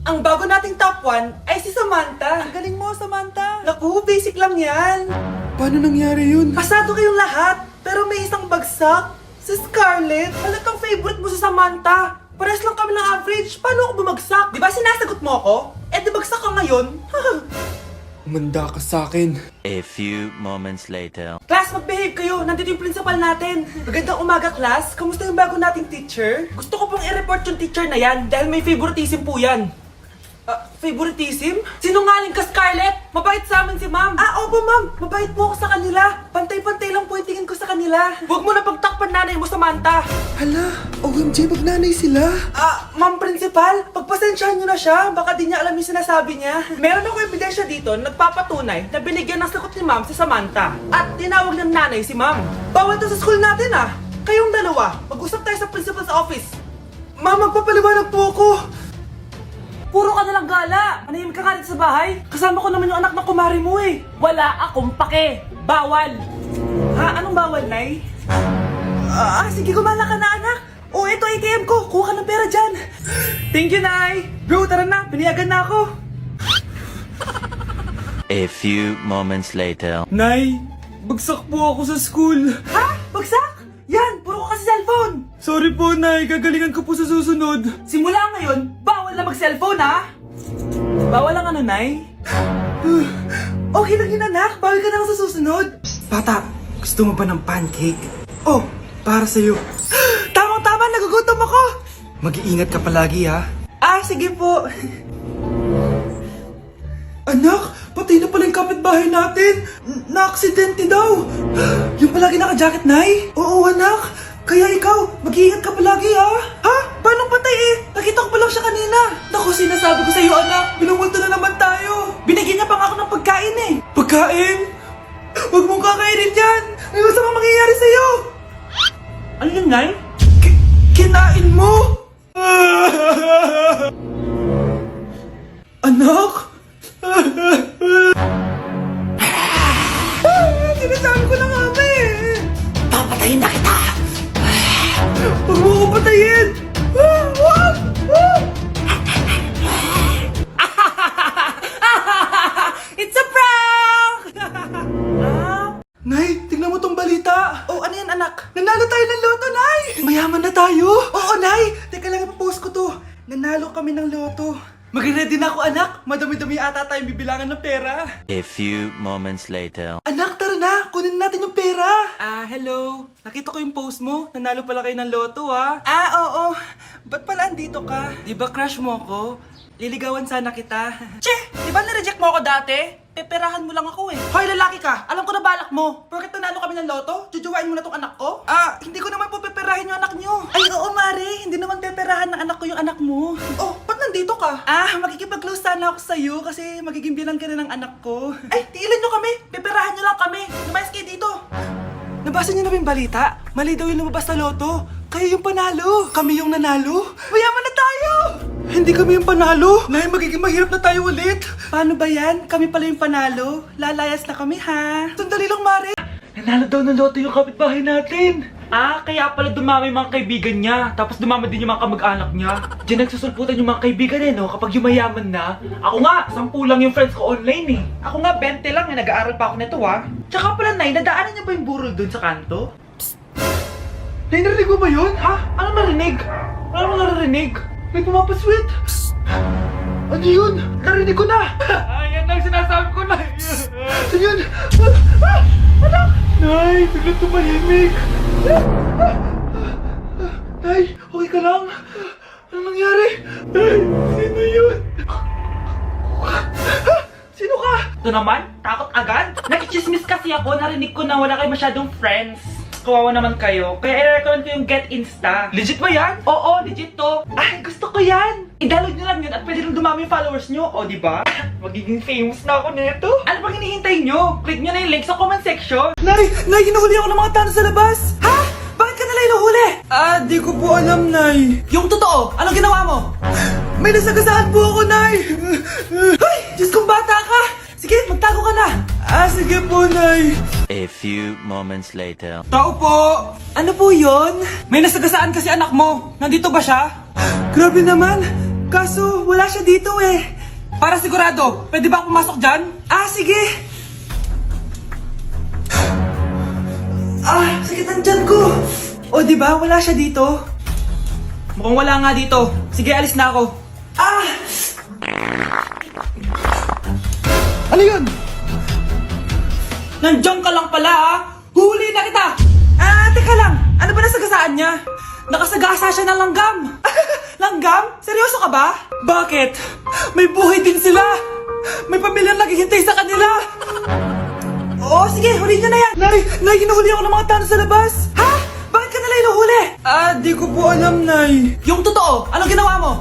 Ang bago nating top 1 ay si Samantha. Ang galing mo, Samantha. Naku, basic lang yan. Paano nangyari yun? Pasado kayong lahat, pero may isang bagsak. Si Scarlett, halatang favorite mo si Samantha. Pares lang kami ng average. Paano ako bumagsak? Di ba sinasagot mo ako? Eh, di bagsak ka ngayon? Umanda ka sa akin. A few moments later. Class, mag-behave kayo. Nandito yung principal natin. Magandang umaga, class. Kamusta yung bago nating teacher? Gusto ko pong i-report yung teacher na yan dahil may favoritism po yan. Favoritism? Sinungaling ka, Scarlett! Mabait sa amin si ma'am. Opo, ma'am. Mabait po ako sa kanila. Pantay-pantay lang po yung tingin ko sa kanila. Huwag mo na pagtakpan nanay mo, Samantha. Hala, OMG, magnanay sila. Ma'am principal, pagpasensyahan niyo na siya. Baka di niya alam yung sinasabi niya. Meron ako ebidensya dito na nagpapatunay na binigyan ng sagot ni ma'am si Samantha. At tinawag ng nanay si ma'am. Bawal to sa school natin Kayong dalawa, mag-usap tayo sa principal's office. Ma'am, magpapaliwanag po ako. Puro ka nalang gala! Manahimik ka nga dito sa bahay? Kasama ko naman yung anak ng kumari mo eh! Wala akong pake! Bawal! Anong bawal, Nay? Sige, gumala ka na, anak! Ito ATM ko! Kuha ka ng pera dyan! Thank you, Nay! Bro, tara na! Piniyagan na ako! A few moments later. Nay, bagsak po ako sa school! Ha? Bagsak? Yan! Puro ka kasi cellphone! Sorry po, Nay! Gagalingan ko po sa susunod! Simula ngayon, bawal na mag-cellphone, ha? Bawal ang ano, Nay? Okay lang yun, anak. Bawal ka na lang sa susunod. Bata, gusto mo ba ng pancake? Oh, para sa'yo. Tamang-tama, nagugutom ako! Mag-iingat ka palagi ha. Sige po. Anak, patay na pala yung kapitbahay natin. Na-aksidente daw. Yung palagi naka-jacket, Nay? Oo, anak. Kaya ikaw, mag-iingat ka palagi ha. Ha? Paano patay eh? Nakita ko pa lang siya kanina. Naku, sinasabi ko sa iyo, anak. Binumulto na naman tayo. Binigyan niya pa nga ako ng pagkain eh. Pagkain? Huwag mong kakainin yan. May masama mangyayari sa'yo. Ano yun, Nay? Kinain mo? Anak? Sinasabi ko na nga ba eh. Papatayin na kita! Huwag mo ko patayin. Wag! It's a prank! Nay, tingnan mo tong balita. Ano yan, anak? Nanalo tayo ng loto, Nay. Mayaman na tayo. Oo, Nay! Teka lang, ipapost ko to. Nanalo kami ng loto. Mag-ready na ako, anak. Madami-dami ata tayong bibilangan ng pera. A few moments later. Anak, tara na! Kunin natin yung pera! Hello. Nakita ko yung post mo. Nanalo pala kayo ng loto, oo. Ba't pala andito ka? Di ba crush mo ako? Liligawan sana kita. Che! Di ba nireject mo ako dati? Peperahan mo lang ako eh. Hoy, lalaki ka! Alam ko na balak mo. Porket nanalo kami ng loto, jujuwain mo na tong anak ko? Hindi ko naman po peperahin yung anak nyo. Ay, oo, Mare. Hindi naman peperahan ng anak ko yung anak mo. Oh, ba't nandito ka? Makikipag-close sana ako sa'yo kasi magiging bilang ka na ng anak ko. Ay, tiilan nyo kami. Peperahan nyo lang kami. Lumayas kayo dito. Nabasa niyo na ba yung balita? Mali daw yung lumabas na loto. Kayo yung panalo. Kami yung nanalo. Mayaman na tayo! Hindi kami yung panalo. Nay, magiging mahirap na tayo ulit. Paano ba yan? Kami pala yung panalo. Lalayas na kami, ha? Sandali lang, Mare. Nanalo daw ng loto yung kapitbahay natin. Kaya pala dumami yung mga kaibigan niya. Tapos dumami din yung mga kamag-anak niya. Diyan nagsusulputan yung mga kaibigan no? Kapag yumayaman na. Ako nga, 10 lang yung friends ko online Ako nga, 20 lang nag-aaral pa ako nito Tsaka pala, Nay, nadaanan niya ba yung burol dun sa kanto? Nay, narinig mo ba yun? Ano narinig? Ano narinig? May pumapasweet. Ano yun? Narinig ko na. Yan ang sinasabi ko, Nay. Ano yun? Anak! Nay, biglang tumahimik. Nay, okay ka lang? Ano nangyari? Nay, sino yun? Sino ka? Ito naman? Takot agad? Nakichismis kasi ako, narinig ko na wala kayo masyadong friends. Kawawa naman kayo. Kaya i-recommend ko yung Get Insta. Legit ba yan? Oo, legit to. Gusto ko yan. I-download nyo lang yun at pwede rin dumami yung followers nyo. O, diba? Magiging famous na ako nito. Ano pang hinihintay nyo? Click nyo na yung link sa comment section. Nay, hinuhuli ako ng mga tao sa labas. Ha? Bakit ka nila hinuhuli? Di ko po alam, Nay. Yung totoo, anong ginawa mo? May nasagasaan po ako, Nay. Ay! Diyos kong bata ka! Sige, magtago ka na! Sige po, Nay. A few moments later. Tao po. Ano po yon? May nasagasaan kasi anak mo. Nandito ba siya? Grabe naman. kaso wala siya dito eh. Para sigurado, pwede ba ako pumasok dyan? Sige. Sakit ang tiyan ko. O, di ba? Wala siya dito. Mukhang wala nga dito. Sige, alis na ako. Ano yun? Nandiyan ka lang pala ha! Huli na kita! Teka lang. Ano ba nasagasaan niya? Nakasagasa siya ng langgam! Langgam? Seryoso ka ba? Bakit? May buhay din sila! May pamilyang naghihintay sa kanila! Oo, sige. Huli niyo na yan. Nay, hinuhuli ako ng mga tano sa labas. Ha? Bakit ka nila hinuhuli? Di ko po alam, Nay. Yung totoo, anong ginawa mo?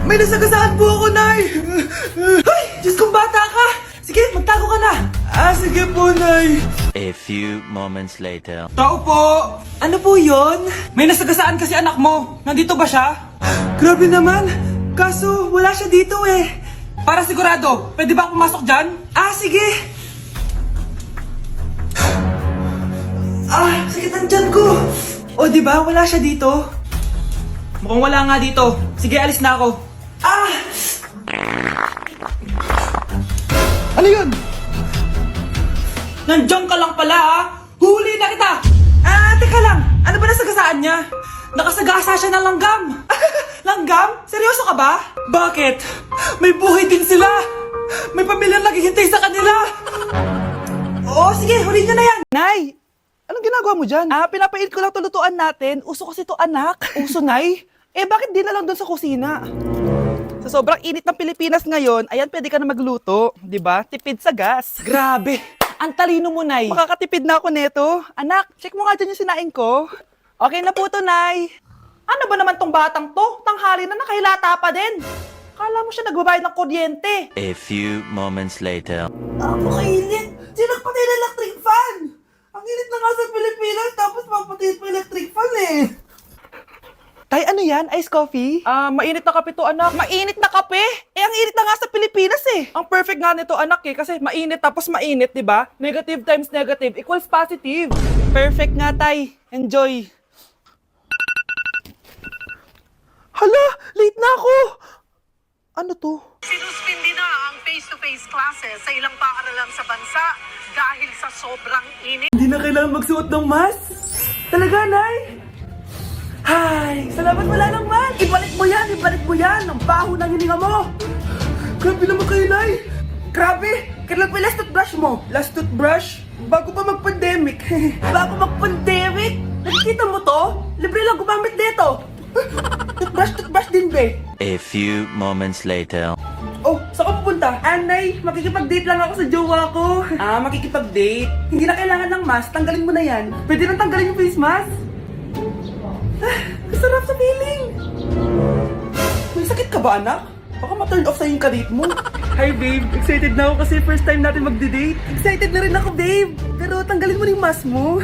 May nasagasaan po ako, Nay. Ay, Diyos kong bata ka. Sige, magtago ka na. Sige po, Nay. A few moments later. Tao po! Ano po yon? May nasagasaan kasi anak mo. Nandito ba siya? Grabe naman. Kaso, wala siya dito eh. Para sigurado, pwede ba ako pumasok dyan? Sige. Sakit ang tiyan ko. O, di ba? Wala siya dito. Mukhang wala nga dito. Sige, alis na ako. Ano yun? Nandiyan ka lang pala ha! Huli na kita! Teka lang. Ano ba nasagasaan niya? Nakasagasa siya ng langgam! Langgam? Seryoso ka ba? Bakit? May buhay din sila! May pamilyang naghihintay sa kanila! Oo, sige. Huli niyo na yan. Nay! Anong ginagawa mo dyan? Pinapait ko lang tulutuan natin. Uso kasi to anak. Uso, Nay? Bakit di na lang doon sa kusina? Sa sobrang init ng Pilipinas ngayon, ayan, pwede ka na magluto. Di ba? Tipid sa gas. Grabe! Ang talino mo, Nay. Makakatipid na ako neto. Anak, check mo nga dyan yung sinaing ko. Okay na po to, Nay. Ano ba naman tong batang to? Tanghali na nakahilata pa din. Kala mo siya nagbabayad ng kuryente. A few moments later. Napakainit. Sinagpatay na electric fan. Ang init na nga sa Pilipinas, tapos papatay pa electric fan eh. Tay, ano yan? Ice coffee? Mainit na kape to, anak. Mainit na kape? Ang init na nga sa Pilipinas eh. Ang perfect nga nito, anak kasi mainit tapos mainit, di ba? Negative times negative equals positive. Perfect nga, Tay. Enjoy. Hala, late na ako. Ano to? Sinuspindi na ang face-to-face classes sa ilang paaralan sa bansa dahil sa sobrang init. Hindi na kailangan magsuot ng mask. Talaga, Nay? Hay, salamat wala ng mask. Ibalik mo yan. Ang baho ng hininga mo. Grabe naman kayo, Nay. Grabe. Kailan pa yung last toothbrush mo? Last toothbrush? Bago pa mag-pandemic. Bago mag-pandemic? Nakikita mo to? Libre lang gumamit dito. Toothbrush din, be. A few moments later. Oh, saan ka pupunta? Nay, makikipag-date lang ako sa jowa ko. Makikipag-date. Hindi na kailangan ng mask, tanggalin mo na yan. Pwede nang tanggalin yung face mask. Kasarap sa feeling. May sakit ka ba, anak? Baka ma-turn off sa'yo yung kadate mo. Hi babe, excited na ako kasi first time natin magde-date. Excited na rin ako babe, pero tanggalin mo na yung mask mo.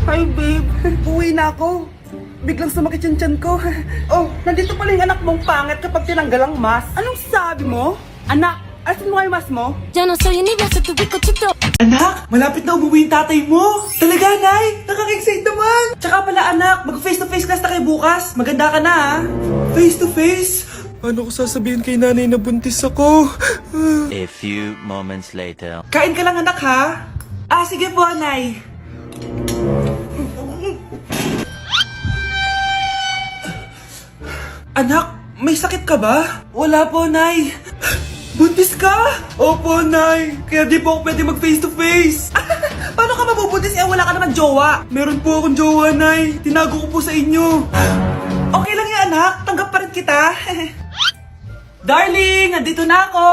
Hi babe, uwi na ako. Biglang sumakit yung tiyan ko. Oh, nandito pala yung anak mong pangit kapag tinanggal ang mask. Anong sabi mo? Anak, asin mo nga yung mask mo? Yo no soy universo, tu pico chuto. Anak, malapit na umuwi yung tatay mo. Talaga, Nay? Nakaka-excite naman. Tsaka pala, anak, mag-face-to-face class na kayo bukas. Maganda ka na, ha? Face-to-face? Paano ko sasabihin kay nanay na buntis ako? A few moments later. Kain ka lang, anak, ha? Sige po, Nay. Anak, may sakit ka ba? Wala po, Nay. Buntis ka? Opo, Nay. Kaya di po ako pwede mag-face-to-face. Paano ka mabubuntis wala ka naman jowa? Meron po akong jowa, Nay. Tinago ko po sa inyo. Okay lang yan, anak. Tanggap pa rin kita. Darling, nandito na ako.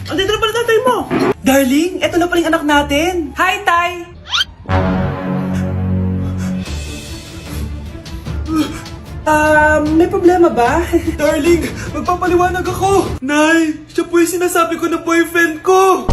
Andito na pala tatay mo. Darling, eto na pala yung anak natin. Hi, Tay. May problema ba? Darling, magpapaliwanag ako. Nay, siya po yung sinasabi ko na boyfriend ko.